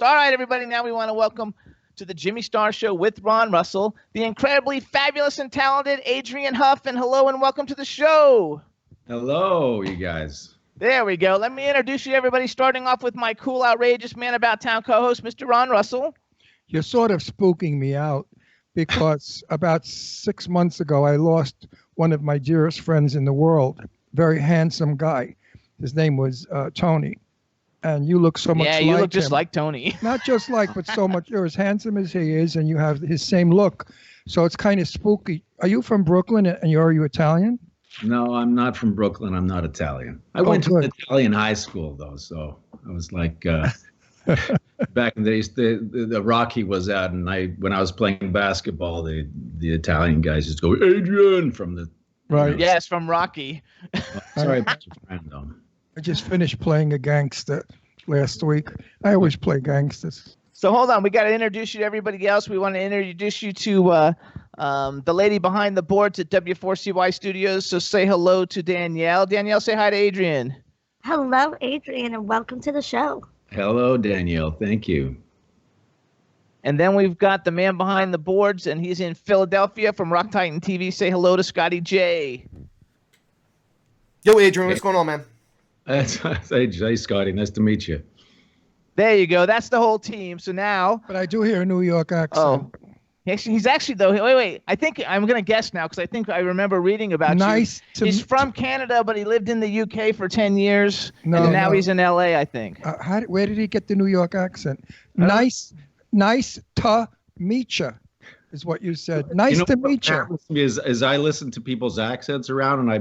All right, everybody, now we want to welcome to the Jimmy Star Show with Ron Russell, the incredibly fabulous and talented Adrian Hough, and hello and welcome to the show. Hello, you guys. There we go. Let me introduce you to everybody, starting off with my cool, outrageous man about town co-host, Mr. Ron Russell. You're sort of spooking me out because about 6 months ago, I lost one of my dearest friends in the world, very handsome guy. His name was Tony. And you look so much like him. Yeah, you look just like Tony. Not just like, but so much. You're as handsome as he is, and you have his same look. So it's kind of spooky. Are you from Brooklyn, and are you Italian? No, I'm not from Brooklyn. I'm not Italian. I went to an Italian high school, though, so I was like, back in the days, the Rocky was out, and when I was playing basketball, the Italian guys just go, Adrian, from the... Right. Yes, from Rocky. Sorry about your friend, though. I just finished playing a gangster last week. I always play gangsters. So hold on. We got to introduce you to everybody else. We want to introduce you to the lady behind the boards at W4CY Studios. So say hello to Danielle. Danielle, say hi to Adrian. Hello, Adrian, and welcome to the show. Hello, Danielle. Thank you. And then we've got the man behind the boards, and he's in Philadelphia from Rock Titan TV. Say hello to Scotty J. Yo, Adrian, what's going on, man? Hey, Scotty. Nice to meet you. There you go. That's the whole team. So now... But I do hear a New York accent. Oh. He's actually, though... Wait. I think I'm going to guess now because I think I remember reading about you. He's from Canada, but he lived in the UK for 10 years. And now he's in L.A., I think. Where did he get the New York accent? Nice to meet you, is what you said. Nice to meet you. Is I listen to people's accents around, and I...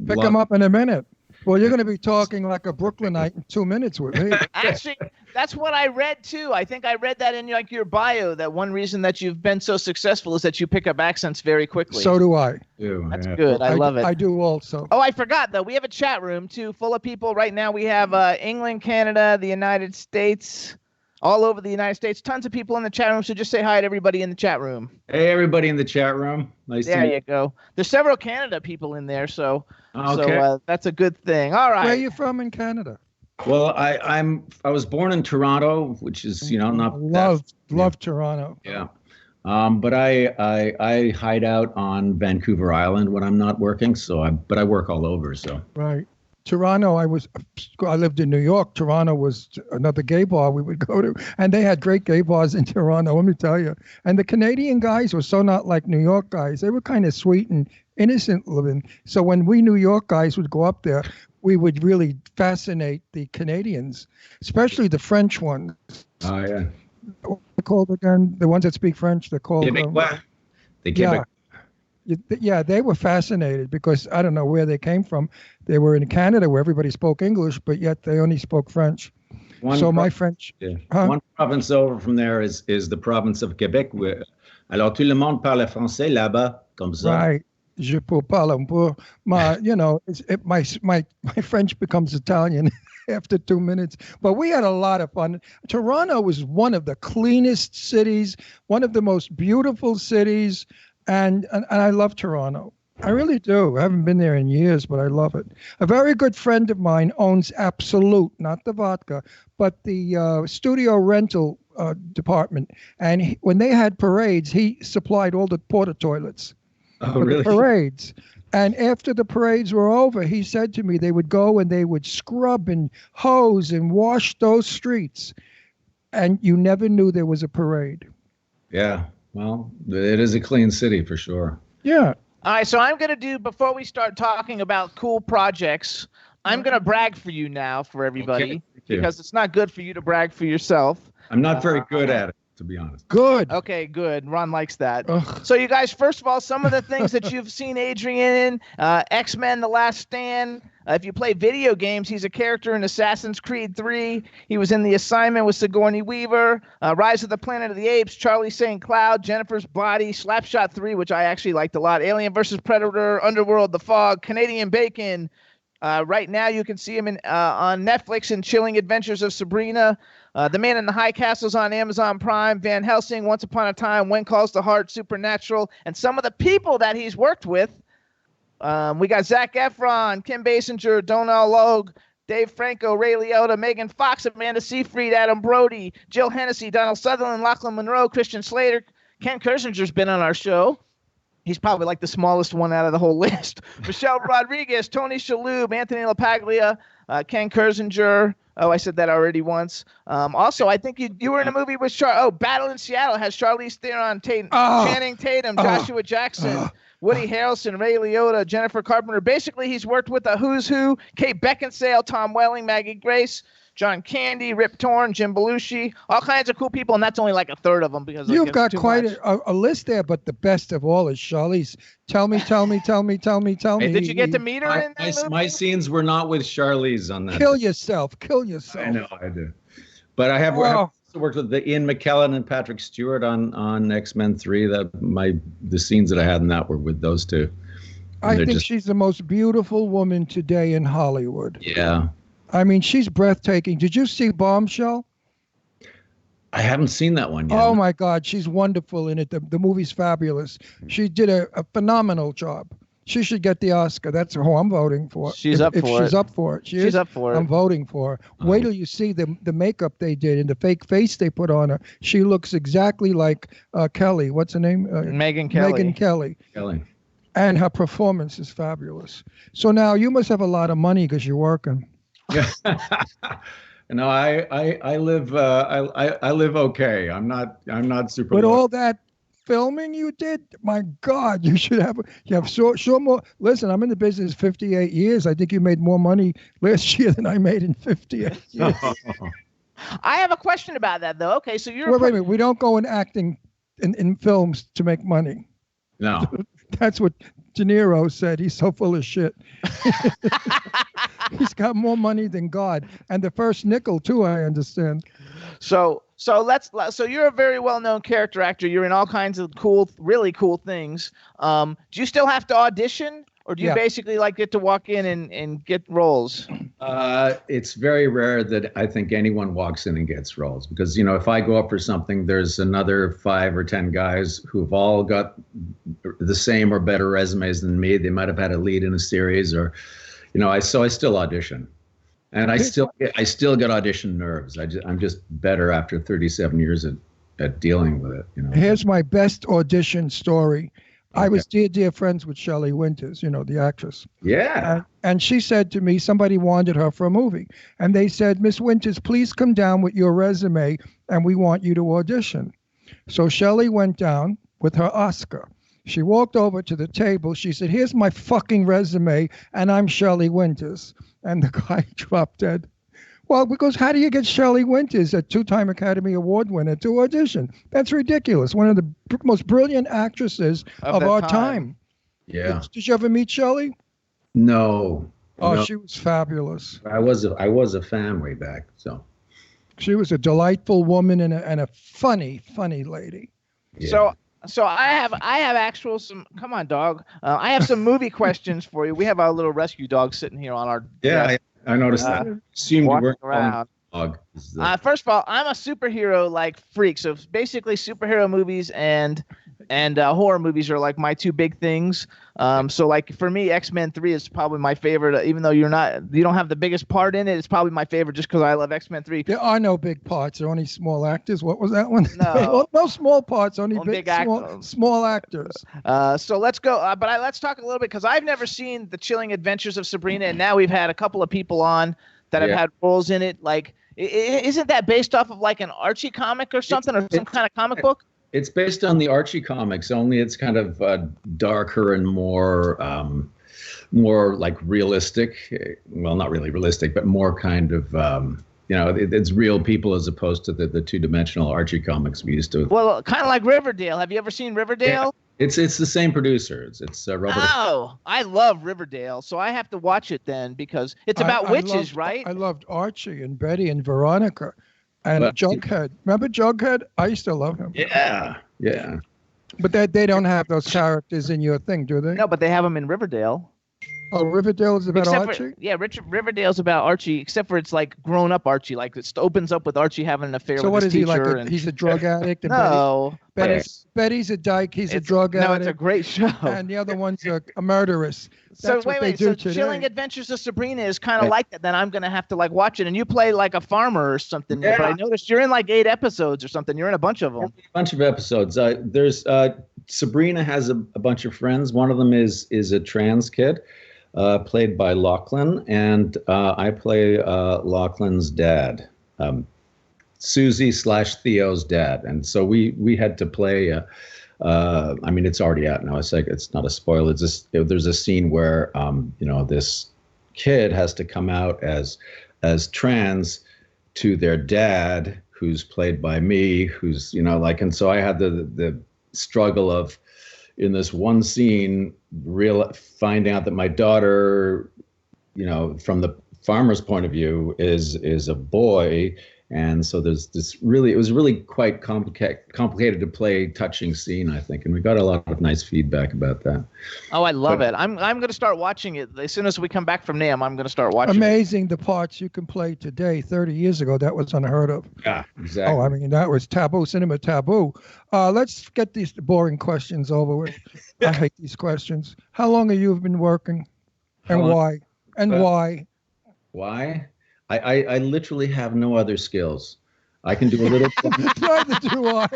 Pick them up in a minute. Well, you're going to be talking like a Brooklynite in 2 minutes with me. Actually, that's what I read, too. I think I read that in your bio, that one reason that you've been so successful is that you pick up accents very quickly. So do I. That's good. I love it. I do also. Oh, I forgot, though. We have a chat room, too, full of people. Right now we have England, Canada, the United States, all over the United States. Tons of people in the chat room, so just say hi to everybody in the chat room. Hey, everybody in the chat room. Nice to meet you. There you go. There's several Canada people in there, so... Okay. So that's a good thing. All right. Where are you from in Canada? Well, I was born in Toronto, which is not love Toronto. Yeah, but I hide out on Vancouver Island when I'm not working. But I work all over. So right. Toronto, I lived in New York. Toronto was another gay bar we would go to, and they had great gay bars in Toronto, let me tell you. And the Canadian guys were so not like New York guys. They were kind of sweet and innocent living. So when we New York guys would go up there, we would really fascinate the Canadians, especially the French ones. Oh, yeah. What are they called again? The ones that speak French, they're called... Yeah, they were fascinated because I don't know where they came from. They were in Canada where everybody spoke English, but yet they only spoke French. My French... Yeah. Huh? One province over from there is the province of Quebec. Alors, tout le monde parle français là-bas, comme ça. Right. Je peux parler un peu. My French becomes Italian after 2 minutes. But we had a lot of fun. Toronto was one of the cleanest cities, one of the most beautiful cities, and I love Toronto. I really do. I haven't been there in years, but I love it. A very good friend of mine owns Absolute, not the vodka, but the studio rental department. And when they had parades, he supplied all the porta toilets. Oh, really? The parades. And after the parades were over, he said to me they would go and they would scrub and hose and wash those streets. And you never knew there was a parade. Yeah. Well, it is a clean city for sure. Yeah. All right. So I'm going to do, before we start talking about cool projects, I'm going to brag for you now for everybody because it's not good for you to brag for yourself. I'm not very good at it, to be honest. Good. Okay, good. Ron likes that. Ugh. So you guys, first of all, some of the things that you've seen Adrian in, X-Men: The Last Stand. If you play video games, he's a character in Assassin's Creed 3. He was in The Assignment with Sigourney Weaver, Rise of the Planet of the Apes, Charlie St. Cloud, Jennifer's Body, Slapshot 3, which I actually liked a lot, Alien vs. Predator, Underworld, The Fog, Canadian Bacon. Right now you can see him on Netflix in Chilling Adventures of Sabrina. The Man in the High Castle's on Amazon Prime, Van Helsing, Once Upon a Time, When Calls the Heart, Supernatural, and some of the people that he's worked with. We got Zac Efron, Kim Basinger, Donal Logue, Dave Franco, Ray Liotta, Megan Fox, Amanda Seyfried, Adam Brody, Jill Hennessy, Donald Sutherland, Lachlan Monroe, Christian Slater. Ken Kirzinger's been on our show. He's probably like the smallest one out of the whole list. Michelle Rodriguez, Tony Shalhoub, Anthony LaPaglia, Ken Kirzinger. Oh, I said that already once. Also, I think you were in a movie with Battle in Seattle has Charlize Theron, Channing Tatum, Joshua Jackson, Woody Harrelson, Ray Liotta, Jennifer Carpenter. Basically, he's worked with a who's who: Kate Beckinsale, Tom Welling, Maggie Grace, John Candy, Rip Torn, Jim Belushi, all kinds of cool people, and that's only like a third of them because you've got quite a list there. But the best of all is Charlize. Tell me. Hey, did you get to meet her in that movie? My scenes were not with Charlize on that. Kill yourself. I know, I do. But I have also worked with Ian McKellen and Patrick Stewart on X-Men 3. The scenes that I had in that were with those two. I think she's the most beautiful woman today in Hollywood. Yeah. I mean, she's breathtaking. Did you see Bombshell? I haven't seen that one yet. Oh, my God. She's wonderful in it. The movie's fabulous. She did a phenomenal job. She should get the Oscar. That's who I'm voting for. She's up for it. She's up for it. I'm voting for her. Wait till you see the makeup they did and the fake face they put on her. She looks exactly like Kelly. What's her name? Megyn Kelly. Kelly. And her performance is fabulous. So now you must have a lot of money because you're working. No, I live okay. I'm not super. But all that filming you did, my God, you have so more. Listen, I'm in the business 58 years. I think you made more money last year than I made in 58 years. I have a question about that though. Okay, so you're wait a minute. We don't go in acting in films to make money. No. That's what De Niro said. He's so full of shit. He's got more money than God, and the first nickel too. I understand. So you're a very well-known character actor. You're in all kinds of really cool things. Do you still have to audition, or do you basically get to walk in and get roles? It's very rare that I think anyone walks in and gets roles because if I go up for something, there's another 5 or 10 guys who've all got the same or better resumes than me. They might have had a lead in a series or. I still audition, and I still get audition nerves. I'm just better after 37 years at dealing with it. Here's my best audition story. Okay. I was dear friends with Shelley Winters, the actress. Yeah. And she said to me, somebody wanted her for a movie, and they said, Miss Winters, please come down with your resume, and we want you to audition. So Shelley went down with her Oscar. She walked over to the table. She said, here's my fucking resume, and I'm Shelley Winters. And the guy dropped dead. Well, because how do you get Shelley Winters, a 2-time Academy Award winner, to audition? That's ridiculous. One of the most brilliant actresses of our time. Yeah. Did you ever meet Shelley? No. Oh, no. She was fabulous. I was a fan way back. So. She was a delightful woman and a funny lady. Yeah. So I have come on, dog. I have some movie questions for you. We have our little rescue dog sitting here on our desk. I noticed that. Assumed you weren't around. Dog. First of all, I'm a superhero freak. So basically, superhero movies and horror movies are my 2 big things. So for me, X-Men 3 is probably my favorite. Even though you don't have the biggest part in it, it's probably my favorite just because I love X-Men 3. There are no big parts. There are only small actors. What was that one? No, no small parts. Only big small actors. So let's go. But let's talk a little bit because I've never seen The Chilling Adventures of Sabrina, and now we've had a couple of people on that have had roles in it. Isn't that based off of an Archie comic or something, or some kind of comic book? It's based on the Archie comics, only it's kind of darker and more realistic. Well, not really realistic, but more kind of, it's real people as opposed to the 2-dimensional Archie comics we used to. Well, kind of like Riverdale. Have you ever seen Riverdale? Yeah. It's the same producer. It's Robert. Oh, I love Riverdale, so I have to watch it then because it's about witches, right? I loved Archie and Betty and Veronica. And Jughead. Remember Jughead? I used to love him. Yeah. But they don't have those characters in your thing, do they? No, but they have them in Riverdale. Oh, Riverdale is about Archie? Riverdale's about Archie, except for it's like grown-up Archie. Like it opens up with Archie having an affair with his teacher. So what is he, like he's a drug addict? And No. Betty's a dyke. He's a drug addict. No, it's a great show. And the other one's a murderess. That's so wait. So Chilling Adventures of Sabrina is kind of like that. Then I'm going to have to like watch it. And you play like a farmer or something. Yeah. But I noticed you're in like 8 episodes or something. You're in a bunch of them. A bunch of episodes. There's Sabrina has a bunch of friends. One of them is a trans kid. Played by Lachlan, and I play Lachlan's dad, Susie/Theo's dad. And so we had to play. I mean, it's already out now. It's not a spoiler. It's just there's a scene where this kid has to come out as trans to their dad, who's played by me, who's and so I had the struggle of, in this one scene, finding out that my daughter, from the farmer's point of view, is a boy. And so there's this it was really quite complicated to play, touching scene, I think. And we got a lot of nice feedback about that. Oh, I love it. I'm going to start watching it. As soon as we come back from NAMM, I'm going to start watching Amazing the parts you can play today. 30 years ago, that was unheard of. Yeah, exactly. Oh, I mean, that was cinema taboo. Let's get these boring questions over with. I hate these questions. How long have you been working? And why? And why? Why? I literally have no other skills. I can do a little. Neither do I.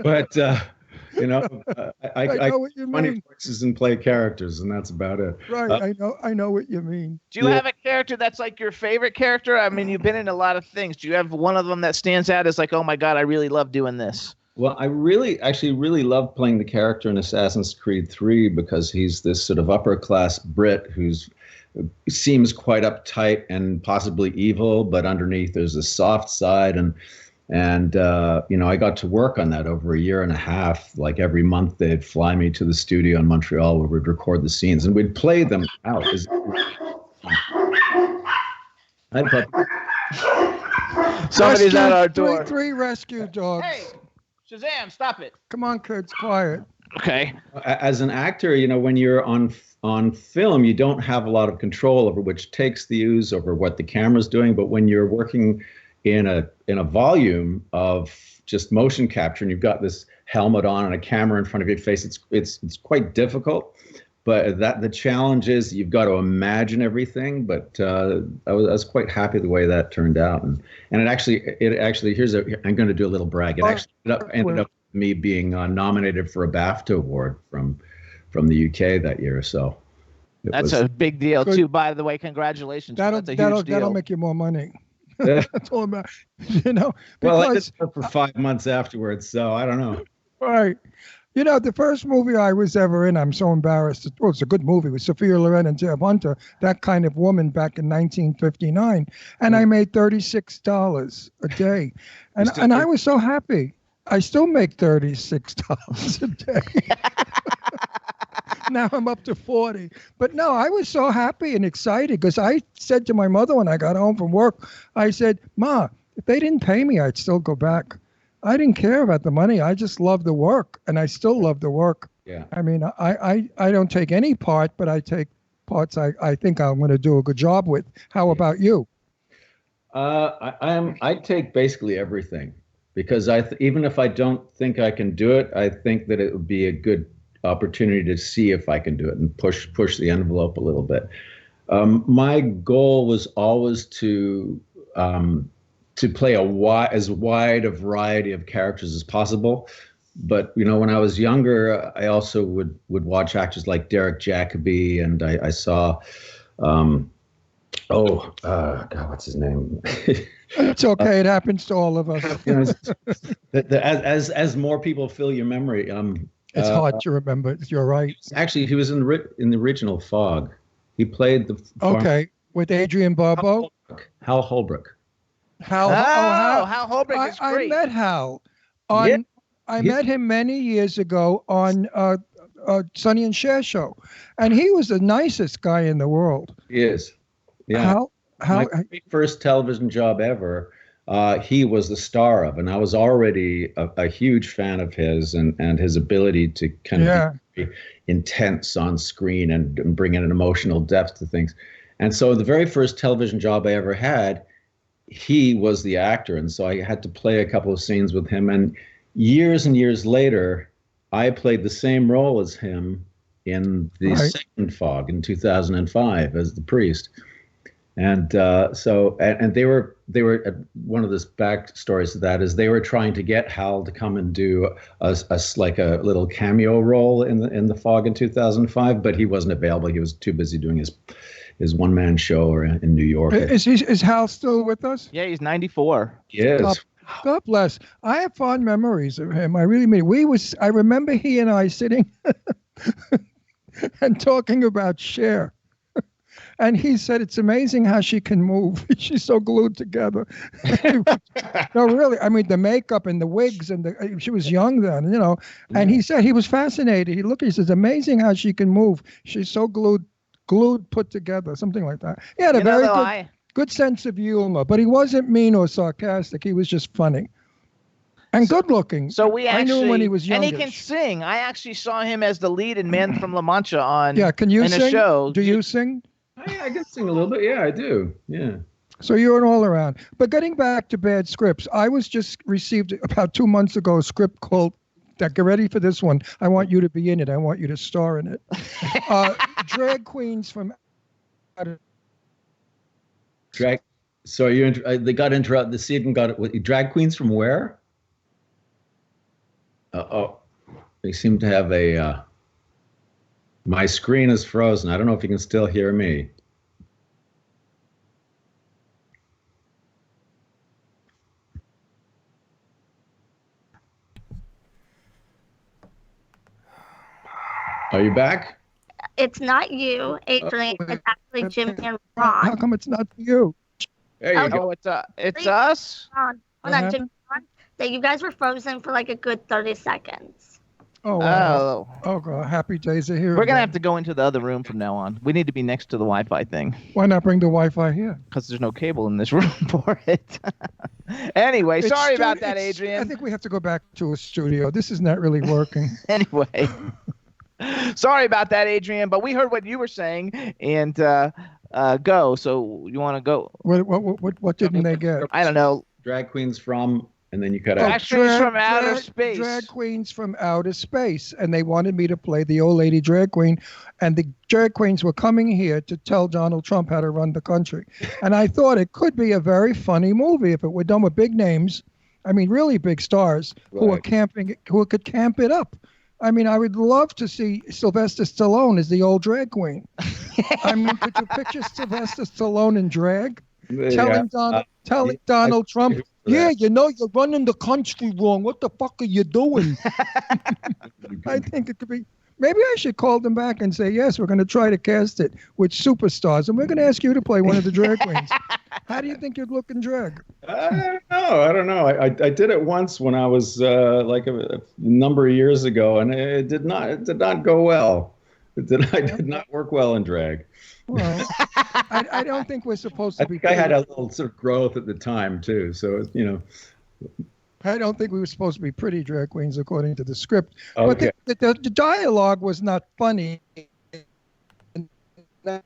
But I know what you funny mean. voices and play characters, and that's about it. Right. I know what you mean. Do you have a character that's like your favorite character? I mean, you've been in a lot of things. Do you have one of them that stands out as like, oh my God, I really love doing this? Well, I really love playing the character in Assassin's Creed 3 because he's this sort of upper class Brit who's seems quite uptight and possibly evil, but underneath there's a soft side. And I got to work on that over a year and a half. Like every month they'd fly me to the studio in Montreal where we'd record the scenes and we'd play them out. Somebody's at our door. Three rescue dogs. Hey, Shazam, stop it. Come on, kids, quiet. Okay. As an actor, when you're on film, you don't have a lot of control over which takes they use, over what the camera's doing. But when you're working in a volume of just motion capture, and you've got this helmet on and a camera in front of your face, it's quite difficult. But the challenge is you've got to imagine everything. But I was quite happy the way that turned out, and it actually I'm going to do a little brag. It actually ended up me being nominated for a BAFTA award from the UK that year. So that's a big deal too. By the way, congratulations. That's a huge deal. That'll make you more money. That's all about, Well, I did it for 5 months afterwards, so I don't know. Right. The first movie I was ever in, I'm so embarrassed. Well, it's a good movie with Sophia Loren and Tab Hunter, That Kind of Woman, back in 1959, and I made $36 a day, and I was so happy. I still make $36 a day. Now I'm up to 40. But no, I was so happy and excited because I said to my mother when I got home from work, I said, Ma, if they didn't pay me, I'd still go back. I didn't care about the money. I just loved the work, and I still love the work. Yeah. I mean, I don't take any part, but I take parts I think I'm going to do a good job with. How about you? I take basically everything because even if I don't think I can do it, I think that it would be a good opportunity to see if I can do it and push the envelope a little bit. My goal was always to play as wide a variety of characters as possible. But when I was younger, I also would watch actors like Derek Jacobi, and I saw, God, what's his name? It's okay. It happens to all of us. As more people fill your memory, it's hard to remember. You're right. Actually, he was in the original Fog. He played the. With Adrian Barbeau. Hal Holbrook. Hal Holbrook is great. I met Hal. I met him many years ago on Sonny and Cher show, and he was the nicest guy in the world. He is. Yeah. My first television job ever, he was the star of, and I was already a huge fan of his and his ability to kind of be intense on screen and bringing an emotional depth to things. And so the very first television job I ever had, he was the actor. And so I had to play a couple of scenes with him. And years later, I played the same role as him in the second Fog in 2005 as the priest. And and they were one of the backstories to that is they were trying to get Hal to come and do a little cameo role in the Fog in 2005, but he wasn't available. He was too busy doing his one-man show in New York. Is Hal still with us? Yeah, he's 94. Yes. God bless. I have fond memories of him. I really mean. I remember he and I sitting and talking about Cher. And he said, it's amazing how she can move. She's so glued together. No, really. I mean, the makeup and the wigs and she was young then, And he said he was fascinated. He says, amazing how she can move. She's so glued, put together, something like that. He had a very good sense of humor, but he wasn't mean or sarcastic. He was just funny. And good looking. So I knew him when he was young. And he can sing. I actually saw him as the lead in Man from La Mancha can you sing? A show. Do you sing? I can sing a little bit. Yeah, I do. Yeah. So you're an all around. But getting back to bad scripts, I was just received about 2 months ago a script called, get ready for this one. I want you to be in it. I want you to star in it. Drag queens from. Drag. So they got interrupted. The season got drag queens from where? They seem to have a. My screen is frozen. I don't know if you can still hear me. Are you back? It's not you, Adrian. It's actually Jimmy and Ron. How come it's not you? There you go. It's us? Hold on, Jimmy and Ron. That you guys were frozen for like a good 30 seconds. Oh, wow. Oh, God. Happy days are here. We're going to have to go into the other room from now on. We need to be next to the Wi-Fi thing. Why not bring the Wi-Fi here? Because there's no cable in this room for it. Anyway, sorry about that, Adrian. I think we have to go back to a studio. This is not really working. Anyway. Sorry about that, Adrian, but we heard what you were saying, and go. So you want to go? What didn't they get? I don't know. Drag queens from... And then you cut out. Drag queens from outer space. Drag queens from outer space. And they wanted me to play the old lady drag queen. And the drag queens were coming here to tell Donald Trump how to run the country. And I thought it could be a very funny movie if it were done with big names. I mean, really big stars who could camp it up. I mean, I would love to see Sylvester Stallone as the old drag queen. I mean, could you picture Sylvester Stallone in drag? Telling Donald Trump, you're running the country wrong. What the fuck are you doing? I think it could be. Maybe I should call them back and say, yes, we're going to try to cast it with superstars. And we're going to ask you to play one of the drag queens. How do you think you'd look in drag? I don't know. I did it once when I was like a number of years ago, and it did not go well. I did not work well in drag. Well, I don't think we're supposed to be. I think I had a little sort of growth at the time too, so I don't think we were supposed to be pretty drag queens according to the script. Okay. But the dialogue was not funny, and the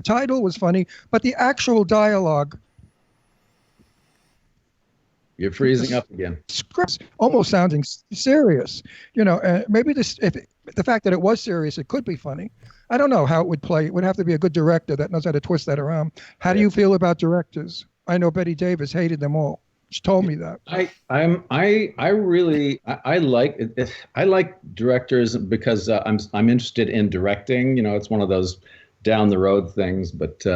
title was funny, but the actual dialogue. You're freezing up again. Scripts almost sounding serious. Maybe the fact that it was serious, it could be funny. I don't know how it would play. It would have to be a good director that knows how to twist that around. How do you feel about directors? I know Betty Davis hated them all. She told me that. I like directors because I'm interested in directing. It's one of those down the road things, but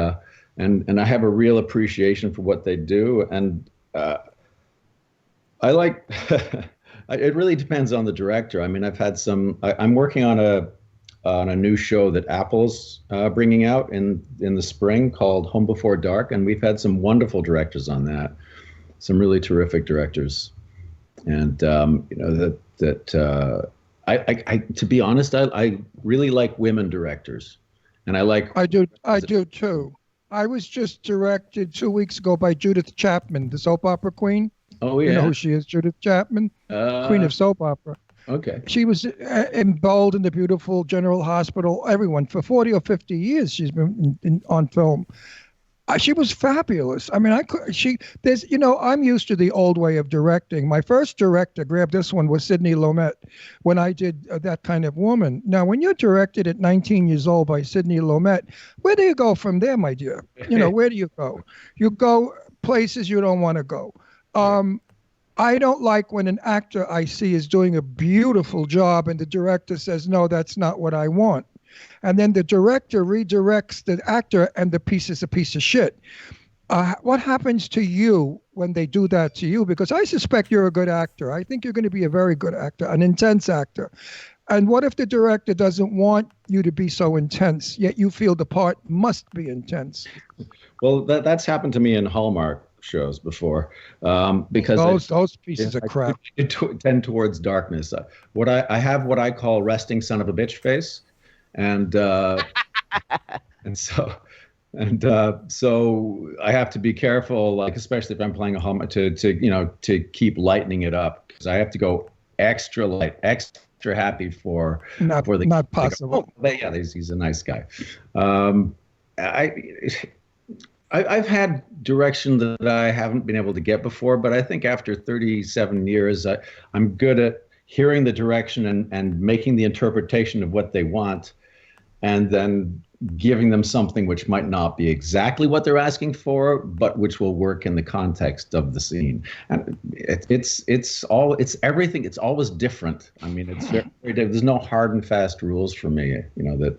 and I have a real appreciation for what they do, and I like. It really depends on the director. I mean, I've had I'm working on a new show that Apple's bringing out in the spring called Home Before Dark, and we've had some wonderful directors on that, some really terrific directors, and I to be honest, I really like women directors, and I do too. I was just directed 2 weeks ago by Judith Chapman, the soap opera queen. Oh yeah, you know who she is, Judith Chapman, queen of soap opera. Okay. She was in Bold in the beautiful General Hospital. Everyone for 40 or 50 years she's been on film. She was fabulous. I mean, I'm used to the old way of directing. My first director, grab this one, was Sidney Lumet when I did That Kind of Woman. Now, when you're directed at 19 years old by Sidney Lumet, where do you go from there, my dear? Where do you go? You go places you don't want to go. I don't like when an actor I see is doing a beautiful job and the director says, no, that's not what I want. And then the director redirects the actor and the piece is a piece of shit. What happens to you when they do that to you? Because I suspect you're a good actor. I think you're going to be a very good actor, an intense actor. And what if the director doesn't want you to be so intense, yet you feel the part must be intense? Well, that's happened to me in Hallmark shows before, because those pieces of crap tend towards darkness. I have what I call resting son of a bitch face, and so I have to be careful, like especially if I'm playing a Hallmark, to keep lightening it up, because I have to go extra light, extra happy for the not possible. He's a nice guy. I've had direction that I haven't been able to get before, but I think after 37 years, I'm good at hearing the direction and making the interpretation of what they want, and then giving them something which might not be exactly what they're asking for, but which will work in the context of the scene. And it's everything. It's always different. I mean, it's very, very different. There's no hard and fast rules for me. That.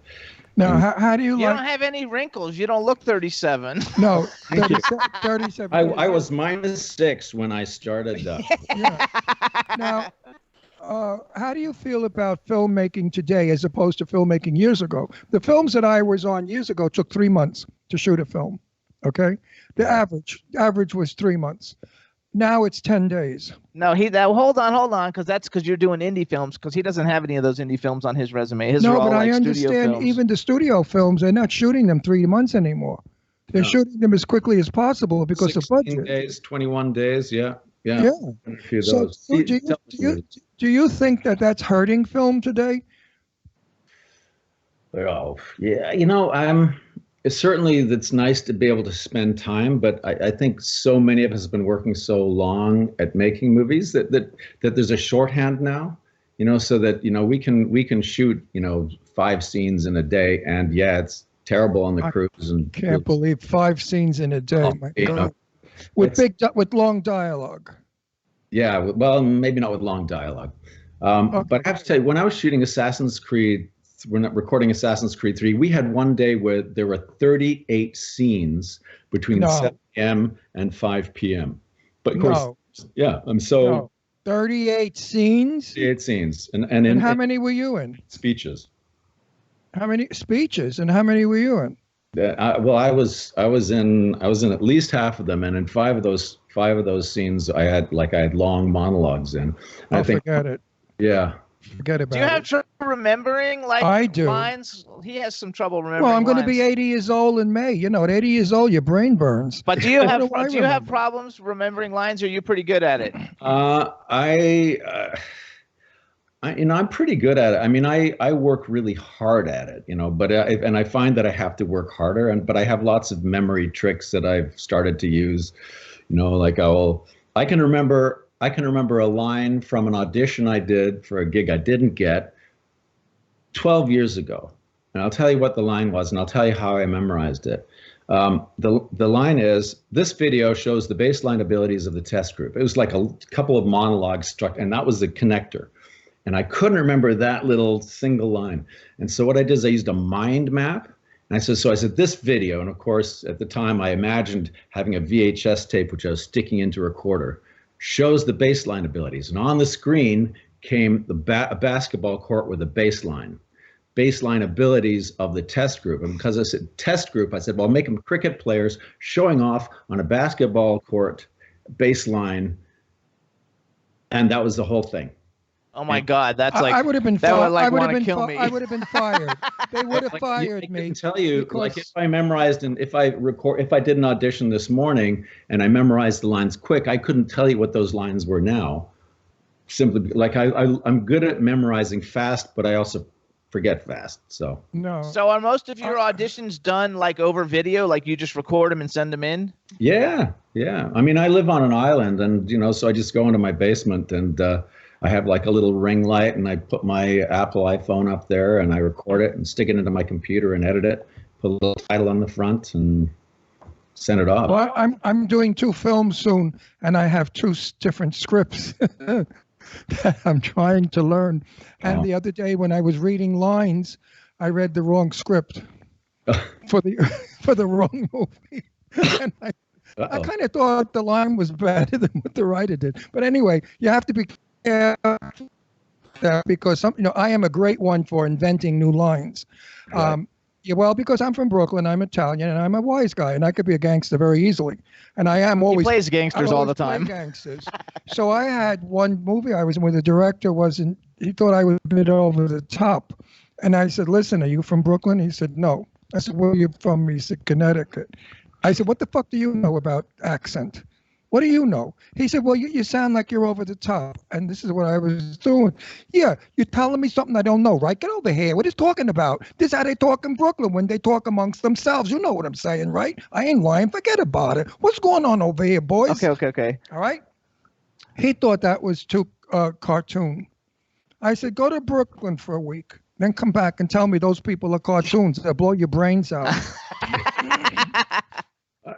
Now, how do you don't have any wrinkles. You don't look 37. No, 37. I was -6 when I started. Yeah. Now, how do you feel about filmmaking today as opposed to filmmaking years ago? The films that I was on years ago took 3 months to shoot a film. Okay, the average was 3 months. Now it's 10 days. No, hold on, because you're doing indie films, because he doesn't have any of those indie films on his resume. His are all I understand films. Even the studio films, they're not shooting them 3 months anymore. They're shooting them as quickly as possible because of budget. 16 days, 21 days, yeah. A few of those. Do you think that that's hurting film today? Oh, yeah. Certainly that's nice to be able to spend time, but I think so many of us have been working so long at making movies that there's a shorthand now, so that, we can shoot, 5 scenes in a day, and it's terrible on the crews. And can't believe 5 scenes in a day. My God. With long dialogue. Yeah, well, maybe not with long dialogue. But I have to tell you, when I was shooting we're not recording Assassin's Creed 3, we had one day where there were 38 scenes between 7 p.m. and 5 p.m. But of course, yeah, I'm so... No. 38 scenes? 38 scenes. And how many were you in? Speeches. How many speeches, and how many were you in? I was in at least half of them, and in 5 of those scenes I had long monologues in. Forget it. Yeah. Forget about it. Do you have trouble remembering I do. lines? He has some trouble remembering. Well, I'm going to be 80 years old in May. At 80 years old, your brain burns. But do you have problems remembering lines, or are you pretty good at it? I'm pretty good at it. I mean, I work really hard at it, but I find that I have to work harder, but I have lots of memory tricks that I've started to use, like I can remember a line from an audition I did for a gig I didn't get 12 years ago. And I'll tell you what the line was, and I'll tell you how I memorized it. The line is, this video shows the baseline abilities of the test group. It was like a couple of monologues struck, and that was the connector. And I couldn't remember that little single line. And so what I did is I used a mind map. And I said, this video, and of course, at the time I imagined having a VHS tape, which I was sticking into a recorder, shows the baseline abilities. And on the screen came a basketball court with a baseline abilities of the test group. And because I said test group, I said, well, I'll make them cricket players showing off on a basketball court baseline. And that was the whole thing. Oh my God, that's like I would have been that would I would have want to been kill me. I would have been fired. They would have fired me. I can tell you, like if I memorized and if I did an audition this morning and I memorized the lines quick, I couldn't tell you what those lines were now. simply like I'm good at memorizing fast, but I also forget fast. So No. So are most of your auditions done like over video, like you just record them and send them in? yeah. I mean, I live on an island, and so I just go into my basement, and I have like a little ring light, and I put my Apple iPhone up there, and I record it and stick it into my computer and edit it, put a little title on the front, and send it off. Well, I'm doing 2 films soon, and I have 2 different scripts that I'm trying to learn. And the other day when I was reading lines, I read the wrong script for the wrong movie. And I kind of thought the line was better than what the writer did. But anyway, you have to be careful because I am a great one for inventing new lines. Right. Yeah, well, because I'm from Brooklyn, I'm Italian, and I'm a wise guy, and I could be a gangster very easily. And I am always. He plays gangsters all the time. Gangsters. So I had one movie I was in where the director he thought I was a bit over the top. And I said, listen, are you from Brooklyn? He said, no. I said, where are you from? He said, Connecticut. I said, what the fuck do you know about accent? What do you know? He said, well, you sound like you're over the top. And this is what I was doing. Yeah, you're telling me something I don't know, right? Get over here. What is talking about? This is how they talk in Brooklyn when they talk amongst themselves. You know what I'm saying, right? I ain't lying. Forget about it. What's going on over here, boys? Okay. All right? He thought that was too cartoon. I said, go to Brooklyn for a week. Then come back and tell me those people are cartoons. They'll blow your brains out.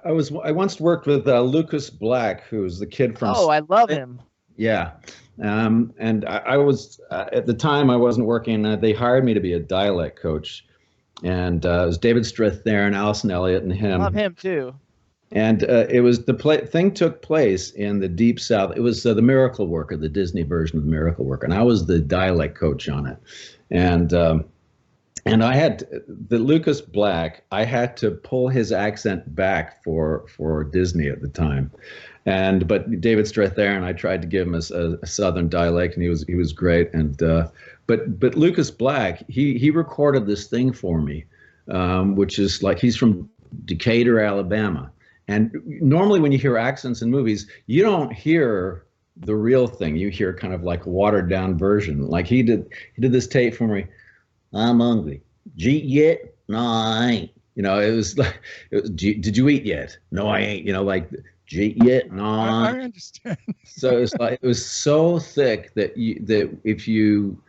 I once worked with Lucas Black, who's the kid from. Oh, I love him. Yeah, and I was at the time I wasn't working. They hired me to be a dialect coach, and it was David Strathairn, Allison Elliott, and him. Love him too. And it was thing took place in the Deep South. It was the Miracle Worker, the Disney version of the Miracle Worker, and I was the dialect coach on it, and I had the Lucas Black. I had to pull his accent back for Disney at the time, but David Strathairn, I tried to give him a Southern dialect, and he was great. And but Lucas Black, he recorded this thing for me, which is like he's from Decatur, Alabama, and normally when you hear accents in movies, you don't hear the real thing. You hear kind of like a watered down version. Like he did this tape for me. I'm hungry. Eat yet? No, I ain't. It was like, did you eat yet? No, I ain't. Like, eat yet? No, I understand. So it's like it was so thick that if you,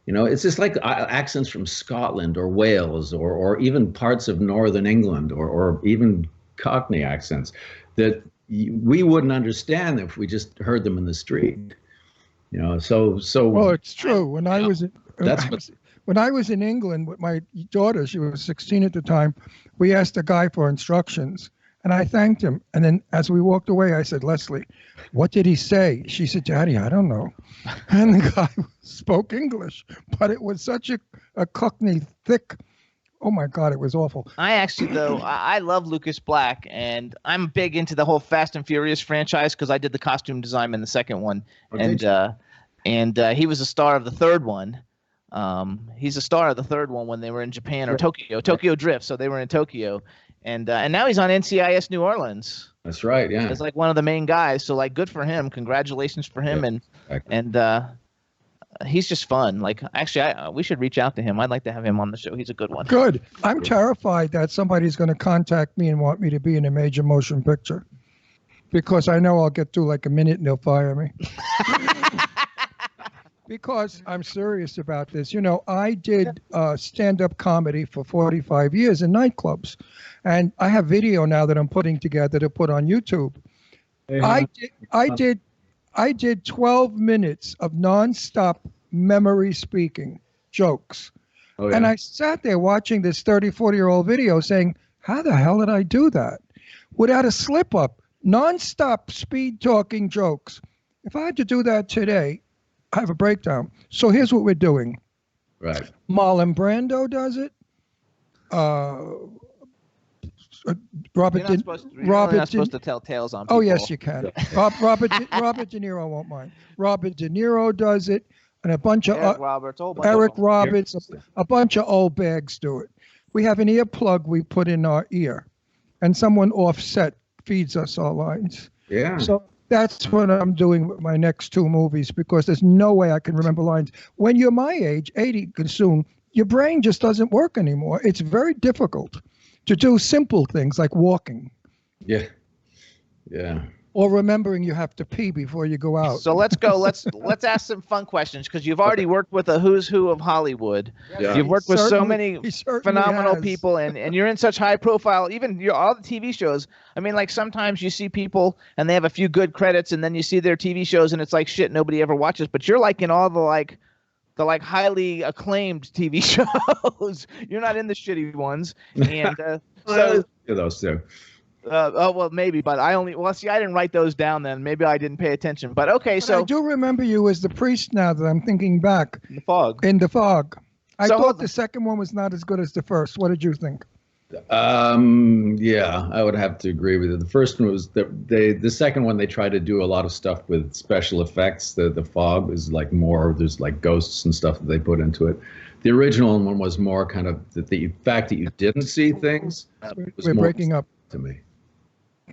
it's just like accents from Scotland or Wales or even parts of Northern England or even Cockney accents that we wouldn't understand if we just heard them in the street. So. Well, it's true. When I was. That's When I was in England with my daughter, she was 16 at the time, we asked a guy for instructions, and I thanked him. And then as we walked away, I said, Leslie, what did he say? She said, Daddy, I don't know. And the guy spoke English, but it was such a Cockney thick. Oh, my God, it was awful. I actually, though, I love Lucas Black, and I'm big into the whole Fast and Furious franchise because I did the costume design in the second one. And he was a star of the third one. He's a star of the third one when they were in Japan or Tokyo Drift. So they were in Tokyo, and now he's on NCIS New Orleans. That's right. Yeah, he's like one of the main guys. So like, good for him. Congratulations for him. Yeah, and he's just fun. Like, actually, we should reach out to him. I'd like to have him on the show. He's a good one. Good. I'm terrified that somebody's going to contact me and want me to be in a major motion picture, because I know I'll get through like a minute and they'll fire me. Because I'm serious about this. I did stand-up comedy for 45 years in nightclubs. And I have video now that I'm putting together to put on YouTube. I did 12 minutes of nonstop memory speaking jokes. Oh, yeah. And I sat there watching this 30, 40-year-old video saying, how the hell did I do that? Without a slip-up, nonstop speed-talking jokes. If I had to do that today, I have a breakdown. So here's what we're doing. Right. Marlon Brando does it. Robert You're not supposed to tell tales on people. Oh, yes, you can. Robert De Niro won't mind. Robert De Niro does it, and a bunch of Eric Roberts, a bunch of old bags do it. We have an earplug we put in our ear, and someone offset feeds us our lines. Yeah. That's what I'm doing with my next two movies because there's no way I can remember lines. When you're my age, 80 soon, your brain just doesn't work anymore. It's very difficult to do simple things like walking. Yeah. Or remembering you have to pee before you go out. So let's go. Let's ask some fun questions because you've already worked with a who's who of Hollywood. Yeah. You've worked with so many He certainly phenomenal has. people, and you're in such high profile. Even all the TV shows. I mean, like sometimes you see people and they have a few good credits, and then you see their TV shows and it's like shit nobody ever watches. But you're like in all the highly acclaimed TV shows. You're not in the shitty ones, and so those two. well, maybe, but I didn't write those down then. Maybe I didn't pay attention. But okay, But so I do remember you as the priest now that I'm thinking back. The Fog. In The Fog. I So- thought the second one was not as good as the first. What did you think? Yeah, I would have to agree with you. The first one was the second one they tried to do a lot of stuff with special effects. The Fog is like more, there's like ghosts and stuff that they put into it. The original one was more kind of the fact that you didn't see things. Was We're more breaking up. to me.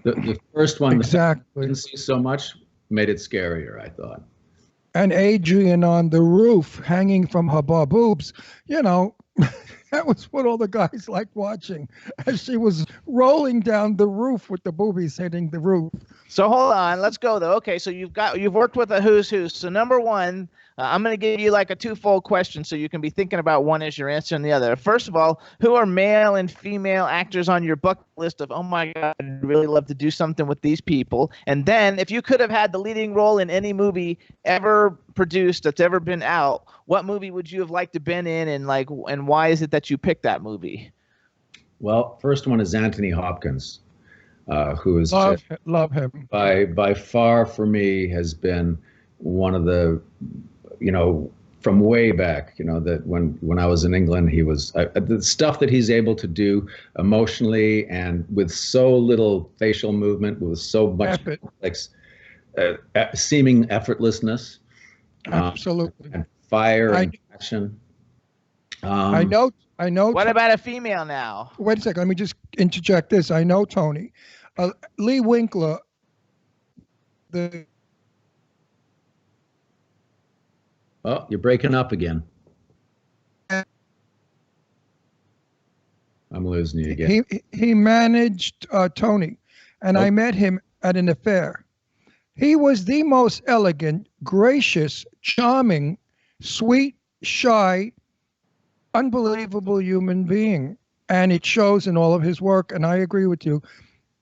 The first one, the fact that Exactly. you didn't see so much, made it scarier, I thought. And Adrian on the roof hanging from her boobs, that was what all the guys liked watching as she was rolling down the roof with the boobies hitting the roof. So hold on, let's go though. Okay, so you've worked with a who's who. So number one, I'm going to give you like a twofold question, so you can be thinking about one as you're answering the other. First of all, who are male and female actors on your bucket list of, oh my God, I'd really love to do something with these people? And then, if you could have had the leading role in any movie ever produced that's ever been out, what movie would you have liked to been in, and why is it that you picked that movie? Well, first one is Anthony Hopkins, who is Love him. by far for me has been one of the, from way back, that when I was in England, he was the stuff that he's able to do emotionally and with so little facial movement, with so much seeming effortlessness, Absolutely. and fire and passion. I know. What about a female now? Wait a second. Let me just interject this. I know Tony. Lee Winkler. Oh, you're breaking up again. I'm losing you again. He managed Tony, and I met him at an affair. He was the most elegant, gracious, charming, sweet, shy, unbelievable human being. And it shows in all of his work, and I agree with you.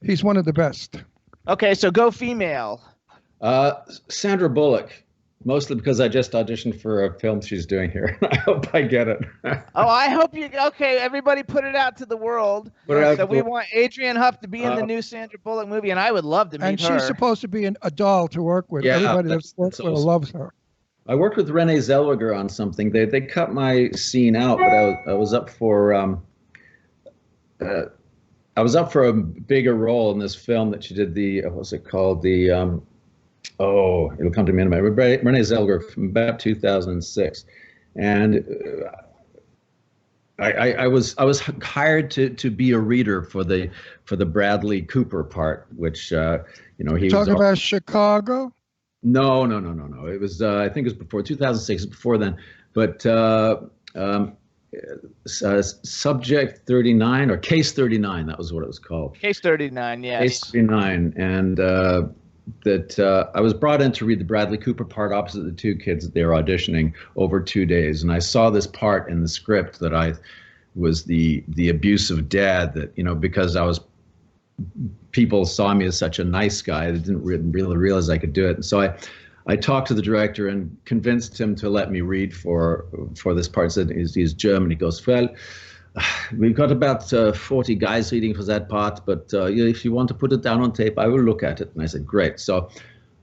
He's one of the best. Okay, so go female. Sandra Bullock. Mostly because I just auditioned for a film she's doing here. I hope I get it. Oh, I hope you. Okay, everybody, put it out to the world that we want Adrian Hough to be in the new Sandra Bullock movie, and I would love to meet and her. she's supposed to be a doll to work with. Yeah, Everybody that's that works with her awesome. loves her. I worked with Renee Zellweger on something. They cut my scene out, but I was up for a bigger role in this film that she did. What's it called? It'll come to me in a minute. Renee Zellweger from about 2006, and I was hired to be a reader for the Bradley Cooper part, which he Talk was about Chicago. No. It was I think it was before 2006. Before then, but Subject 39 or Case 39. That was what it was called. Case 39, yes. Case 39, and I was brought in to read the Bradley Cooper part opposite the two kids that they were auditioning over 2 days, and I saw this part in the script that I was the abusive dad that because people saw me as such a nice guy, they didn't really realize I could do it, and so I talked to the director and convinced him to let me read for this part. He said he's German. He goes, well, we've got about 40 guys reading for that part, but if you want to put it down on tape, I will look at it. And I said, great. So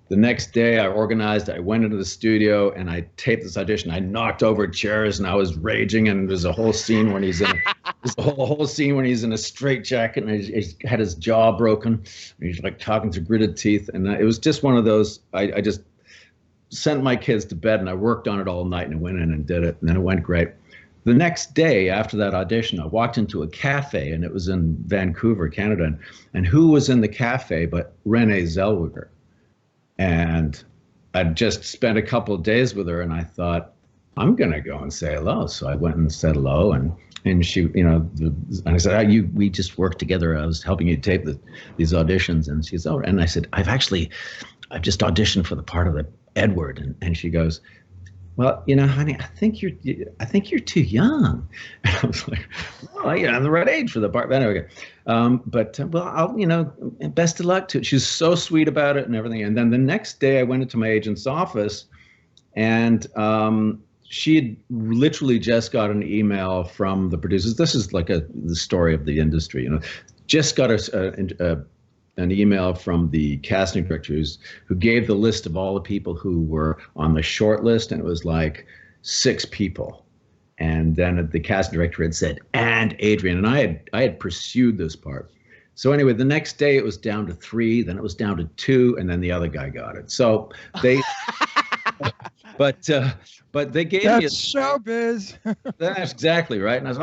the next day I organized, I went into the studio and I taped this audition. I knocked over chairs and I was raging, and there's a whole scene when he's in a straitjacket and he's had his jaw broken and he's like talking through gritted teeth. And it was just one of those, I just sent my kids to bed and I worked on it all night and I went in and did it, and then it went great. The next day after that audition, I walked into a cafe, and it was in Vancouver, Canada. And who was in the cafe but Renee Zellweger? And I'd just spent a couple of days with her, and I thought, I'm going to go and say hello. So I went and said hello, and she, and I said, we just worked together. I was helping you tape these auditions. And she's, oh, and I said, I've just auditioned for the part of the Edward. And she goes, well, honey, I think you're too young. And I was like, well, I'm the right age for the part. Anyway, well, I'll, best of luck to it. She's so sweet about it and everything. And then the next day I went into my agent's office, and she had literally just got an email from the producers. This is like the story of the industry, just got an email from the casting directors who gave the list of all the people who were on the short list, and it was like 6 people. And then the casting director had said, and Adrian, and I had pursued this part. So anyway, the next day it was down to 3, then it was down to 2, and then the other guy got it. So they, but they gave me showbiz. That's exactly right. And I was,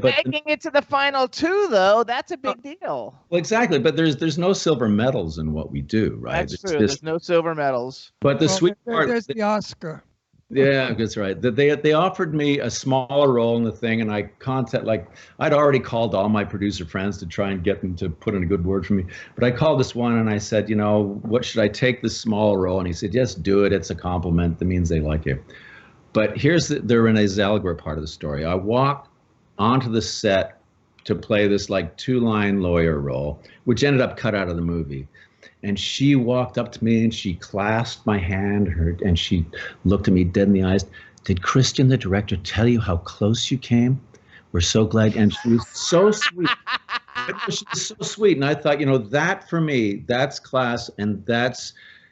making it to the final 2, though, that's a big deal. Well, exactly. But there's no silver medals in what we do, right? That's true. There's no silver medals. But the sweet part, there's the Oscar. Yeah, that's right. They offered me a smaller role in the thing, and I'd already called all my producer friends to try and get them to put in a good word for me. But I called this one and I said, what should I take this smaller role? And he said, yes, do it. It's a compliment. That means they like you. But here's the Renee Zellweger part of the story. I walked onto the set to play this 2-line lawyer role, which ended up cut out of the movie. And she walked up to me and she clasped my hand, and she looked at me dead in the eyes. Did Christian, the director, tell you how close you came? We're so glad. And she was so sweet. She was so sweet. And I thought, that for me, that's class. And that's,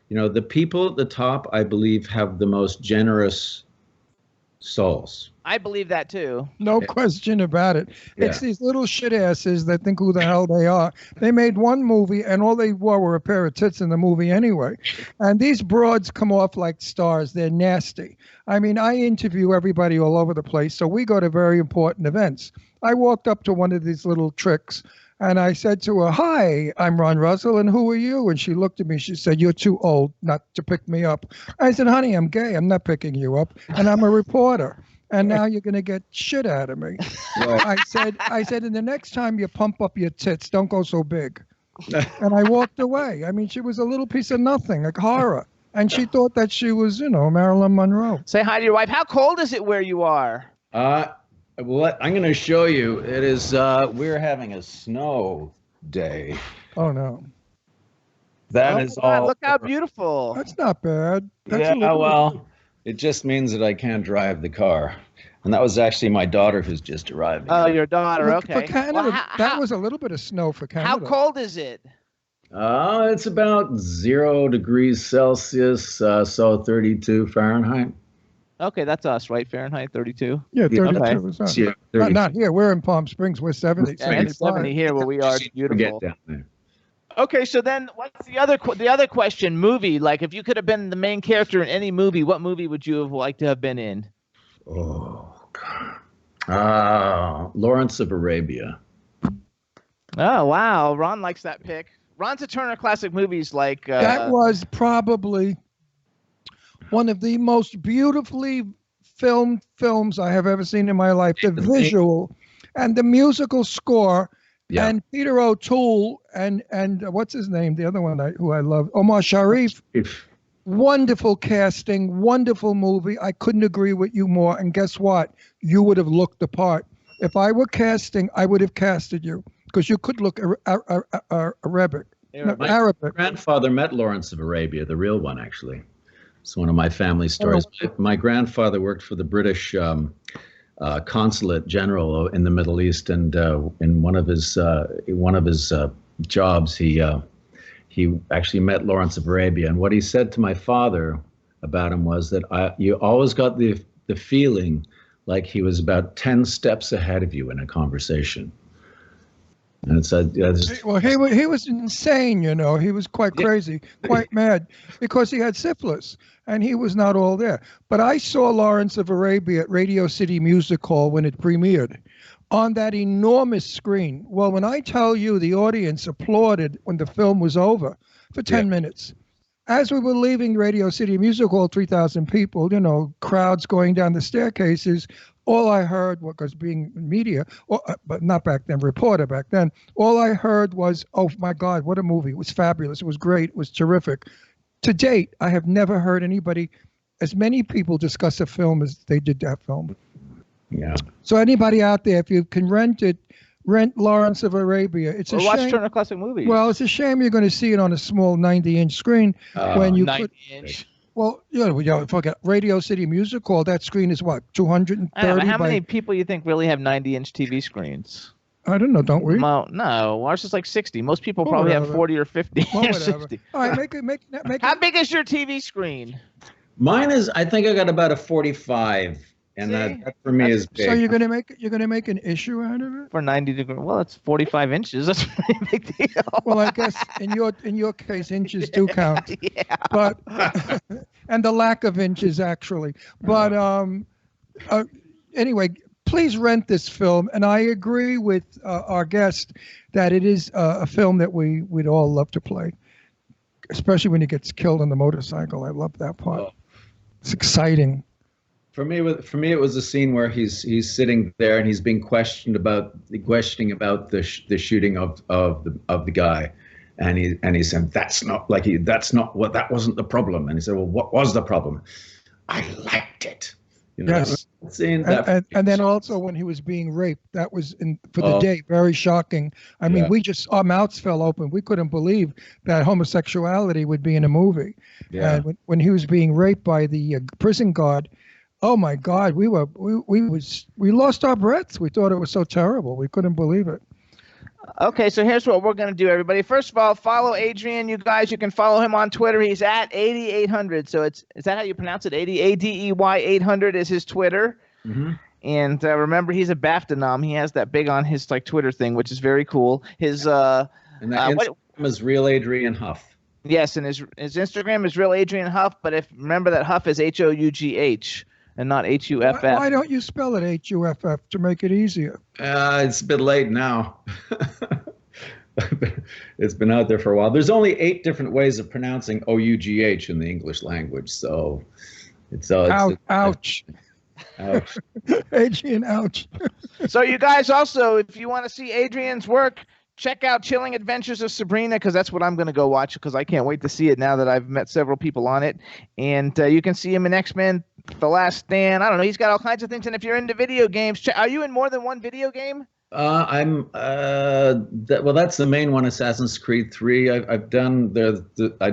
the people at the top, I believe, have the most generous souls. I believe that too. No question about it. Yeah. It's these little shit asses that think who the hell they are. They made one movie and all they were a pair of tits in the movie anyway. And these broads come off like stars. They're nasty. I mean, I interview everybody all over the place, so we go to very important events. I walked up to one of these little tricks and I said to her, hi, I'm Ron Russell, and who are you? And she looked at me. She said, you're too old not to pick me up. I said, honey, I'm gay. I'm not picking you up. And I'm a reporter. And now you're going to get shit out of me. Right. I said, and the next time you pump up your tits, don't go so big. And I walked away. I mean, she was a little piece of nothing, like horror. And she thought that she was, Marilyn Monroe. Say hi to your wife. How cold is it where you are? Well, I'm going to show you. It is, we're having a snow day. Oh, no. That is all. Look how beautiful. That's not bad. That's well. It just means that I can't drive the car. And that was actually my daughter who's just arrived. Oh, your daughter, okay. For Canada, that was a little bit of snow for Canada. How cold is it? It's about 0 degrees Celsius, so 32 Fahrenheit. Okay, that's us, right? Fahrenheit, 32? Yeah, 32 okay. is us. Yeah, not here. We're in Palm Springs. We're 70. Yeah, it's 70 here where we are. It's beautiful. Get down there. Okay, so then what's the other question? Movie, like if you could have been the main character in any movie, what movie would you have liked to have been in? Oh, God. Lawrence of Arabia. Oh, wow. Ron likes that pick. Ron's a Turner Classic Movies like... that was probably one of the most beautifully filmed films I have ever seen in my life. The visual and the musical score... Yeah. And Peter O'Toole and what's his name? The other one who I love, Omar Sharif. Wonderful casting, wonderful movie. I couldn't agree with you more. And guess what? You would have looked the part. If I were casting, I would have casted you because you could look Arabic. My grandfather met Lawrence of Arabia, the real one, actually. It's one of my family stories. My grandfather worked for the British consulate general in the Middle East, and in one of his jobs, he actually met Lawrence of Arabia. And what he said to my father about him was that you always got the feeling like he was about 10 steps ahead of you in a conversation. And it said, well, he was insane, he was quite crazy, quite mad, because he had syphilis and he was not all there. But I saw Lawrence of Arabia at Radio City Music Hall when it premiered on that enormous screen. Well, when I tell you the audience applauded when the film was over for 10 minutes, As we were leaving Radio City Music Hall, 3,000 people, crowds going down the staircases, all I heard, because being media, but not back then, reporter back then, all I heard was, oh my God, what a movie. It was fabulous. It was great. It was terrific. To date, I have never heard as many people discuss a film as they did that film. Yeah. So anybody out there, if you can rent Lawrence of Arabia. It's a shame. Watch Turner Classic Movies. Well, it's a shame you're going to see it on a small 90-inch screen when you 90-inch. Well, forget Radio City Music Hall. That screen is what, 230? How many people you think really have 90-inch TV screens? I don't know. Don't we? No, ours is like 60. Most people probably have 40 or 50 or 60. All right, make How big is your TV screen? Mine is. I think I got about a 45. And that for me is big. So you're gonna make an issue out of it for 90 degrees. Well, it's 45 inches. That's a pretty big deal. Well, I guess in your case, inches do count. Yeah. But and the lack of inches actually. But anyway, please rent this film. And I agree with our guest that it is a film that we'd all love to play, especially when he gets killed on the motorcycle. I love that part. Oh. It's exciting. For me, it was a scene where he's sitting there and he's being questioning about the shooting of the guy, and he said that wasn't the problem, and he said, well, what was the problem? I liked it. Yes. And then also when he was being raped, that was for the day very shocking. I mean, our mouths fell open. We couldn't believe that homosexuality would be in a movie. Yeah. And when he was being raped by the prison guard. Oh my God, we lost our breaths. We thought it was so terrible. We couldn't believe it. Okay, so here's what we're going to do, everybody. First of all, follow Adrian. You guys, you can follow him on Twitter. He's at 8800. So is that how you pronounce it? ADEY 800 is his Twitter. Mm-hmm. And remember, he's a BAFTA nom. He has that big on his Twitter thing, which is very cool. His and that Instagram is Real Adrian Hough. Yes, and his Instagram is Real Adrian Hough. But remember that Hough is HOUGH. And not HUFF. Why don't you spell it HUFF to make it easier? It's a bit late now. It's been out there for a while. There's only 8 different ways of pronouncing OUGH in the English language, so ouch. Ouch. Adrian, ouch. So you guys also, if you want to see Adrian's work, check out Chilling Adventures of Sabrina, because that's what I'm going to go watch, because I can't wait to see it now that I've met several people on it. And you can see him in X-Men The Last Stand. I don't know. He's got all kinds of things. And if you're into video games, are you in more than one video game? I'm that's the main one, Assassin's Creed 3. I've done I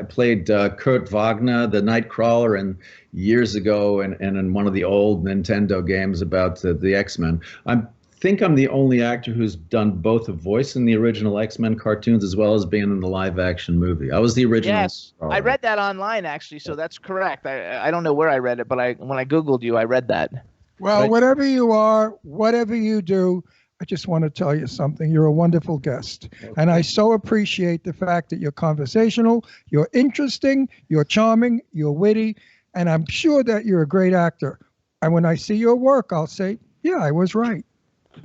played Kurt Wagner, the Nightcrawler, years ago, and in one of the old Nintendo games about the X-Men. I think I'm the only actor who's done both a voice in the original X-Men cartoons as well as being in the live-action movie. I was the original. Yes, I read that online actually, so that's correct. I don't know where I read it, but when I Googled you, I read that. Well, whatever you are, whatever you do, I just want to tell you something. You're a wonderful guest. Okay. And I so appreciate the fact that you're conversational, you're interesting, you're charming, you're witty, and I'm sure that you're a great actor. And when I see your work, I'll say, yeah, I was right.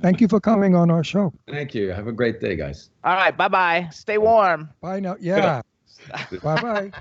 Thank you for coming on our show. Thank you. Have a great day, guys. All right. Bye-bye. Stay warm. Bye now. Yeah. Bye-bye. All right.